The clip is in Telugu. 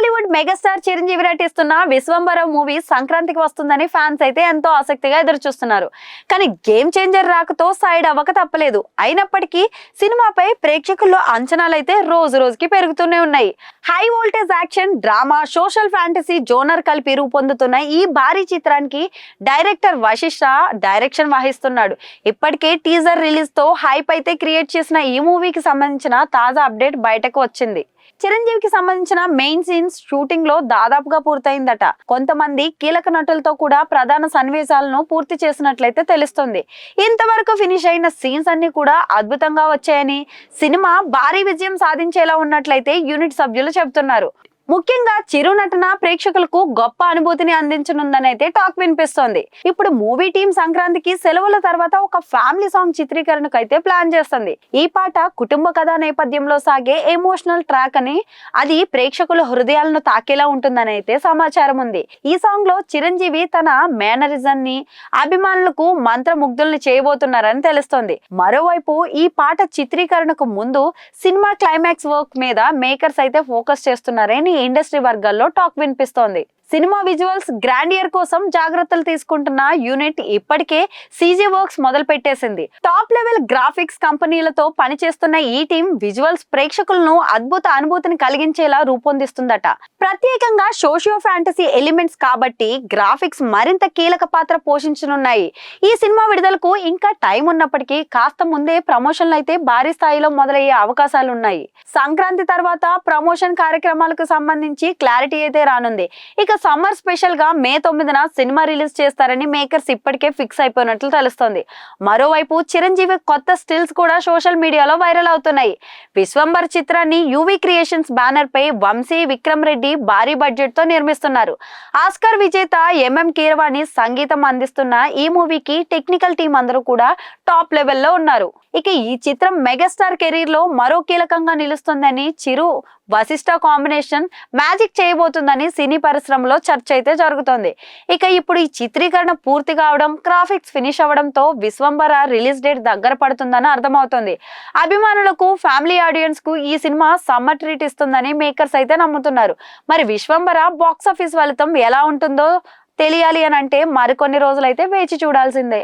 టాలీవుడ్ మెగాస్టార్ చిరంజీవి నటిస్తున్న విశ్వంబర మూవీ సంక్రాంతికి వస్తుందని ఫ్యాన్స్ అయితే ఎంతో ఆసక్తిగా ఎదురు చూస్తున్నారు. కానీ గేమ్ చేంజర్ రాకతో సైడ్ అవ్వక తప్పలేదు. అయినప్పటికీ సినిమాపై ప్రేక్షకుల్లో అంచనాలు అయితే రోజు రోజుకి పెరుగుతూనే ఉన్నాయి. High voltage action, drama, social fantasy genre కలిపి రూపొందుతున్న ఈ భారీ చిత్రానికి డైరెక్టర్ వశిష్ఠ డైరెక్షన్ వహిస్తున్నాడు. ఇప్పటికే టీజర్ రిలీజ్ తో హైప్ అయితే క్రియేట్ చేసిన ఈ మూవీకి సంబంధించిన తాజా అప్డేట్ బయటకు వచ్చింది. చిరంజీవికి సంబంధించిన మెయిన్ సీన్స్ షూటింగ్ లో దాదాపుగా పూర్తయిందట. కొంతమంది కీలక నటులతో కూడా ప్రధాన సన్నివేశాలను పూర్తి చేసినట్లయితే తెలుస్తుంది. ఇంతవరకు ఫినిష్ అయిన సీన్స్ అన్ని కూడా అద్భుతంగా వచ్చాయని, సినిమా భారీ విజయం సాధించేలా ఉన్నట్లయితే యూనిట్ సభ్యులు చెబుతున్నారు. ముఖ్యంగా చిరు నటన ప్రేక్షకులకు గొప్ప అనుభూతిని అందించనుందని అయితే టాక్ వినిపిస్తోంది. ఇప్పుడు మూవీ టీం సంక్రాంతికి సెలవుల తర్వాత ఒక ఫ్యామిలీ సాంగ్ చిత్రీకరణకు అయితే ప్లాన్ చేస్తుంది. ఈ పాట కుటుంబ కథా నేపథ్యంలో సాగే ఎమోషనల్ ట్రాక్ అని, అది ప్రేక్షకుల హృదయాలను తాకేలా ఉంటుందని అయితే సమాచారం ఉంది. ఈ సాంగ్ లో చిరంజీవి తన మేనరిజం ని అభిమానులకు మంత్రముగ్ధుల్ని చేయబోతున్నారని తెలుస్తోంది. మరోవైపు ఈ పాట చిత్రీకరణకు ముందు సినిమా క్లైమాక్స్ వర్క్ మీద మేకర్స్ అయితే ఫోకస్ చేస్తున్నారని ఇండస్ట్రీ వర్గాల్లో టాక్ వినిపిస్తోంది. సినిమా విజువల్స్ గ్రాండియర్ కోసం జాగ్రత్తలు తీసుకుంటున్న యూనిట్ ఇప్పటికే సీజీ వర్క్స్ మొదలు పెట్టేసింది. టాప్ లెవెల్ గ్రాఫిక్స్ కంపెనీలతో పనిచేస్తున్న ఈ టీం విజువల్స్ ప్రేక్షకులను అద్భుత అనుభూతిని కలిగించేలా రూపొందిస్తుందట. ప్రత్యేకంగా సోషియో ఫ్యాంటసీ ఎలిమెంట్స్ కాబట్టి గ్రాఫిక్స్ మరింత కీలక పాత్ర పోషించనున్నాయి. ఈ సినిమా విడుదలకు ఇంకా టైం ఉన్నప్పటికీ కాస్త ముందే ప్రమోషన్లు అయితే భారీ స్థాయిలో మొదలయ్యే అవకాశాలున్నాయి. సంక్రాంతి తర్వాత ప్రమోషన్ కార్యక్రమాలకు సంబంధించి క్లారిటీ అయితే రానుంది. ఇక సమ్మర్ స్పెషల్ గా మే 9న సినిమా రిలీజ్ చేస్తారని మేకర్స్ ఇప్పటికే ఫిక్స్ అయిపోయినట్లు తెలుస్తోంది. మరోవైపు చిరంజీవి కొత్త స్టిల్స్ కూడా సోషల్ మీడియాలో వైరల్ అవుతున్నాయి. విశ్వంబర్ చిత్రాన్ని యువి క్రియేషన్స్ బ్యానర్ పై వంశీ, విక్రమ్ రెడ్డి భారీ బడ్జెట్ తో నిర్మిస్తున్నారు. ఆస్కార్ విజేత ఎంఎం కీరవాణి సంగీతం అందిస్తున్న ఈ మూవీకి టెక్నికల్ టీం అందరూ కూడా టాప్ లెవెల్లో ఉన్నారు. ఇక ఈ చిత్రం మెగాస్టార్ కెరీర్ లో మరో కీలకంగా నిలుస్తుందని, చిరు వశిష్ఠ కాంబినేషన్ మ్యాజిక్ చేయబోతుందని సినీ పరిశ్రమలో చర్చ అయితే జరుగుతోంది. ఇక ఇప్పుడు ఈ చిత్రీకరణ పూర్తి కావడం, గ్రాఫిక్స్ ఫినిష్ అవ్వడంతో విశ్వంబర రిలీజ్ డేట్ దగ్గర పడుతుందని అర్థమవుతోంది. అభిమానులకు, ఫ్యామిలీ ఆడియన్స్ కు ఈ సినిమా సమ్మర్ ట్రీట్ ఇస్తుందని మేకర్స్ అయితే నమ్ముతున్నారు. మరి విశ్వంబర బాక్సాఫీస్ ఫలితం ఎలా ఉంటుందో తెలియాలి అని అంటే మరికొన్ని రోజులైతే వేచి చూడాల్సిందే.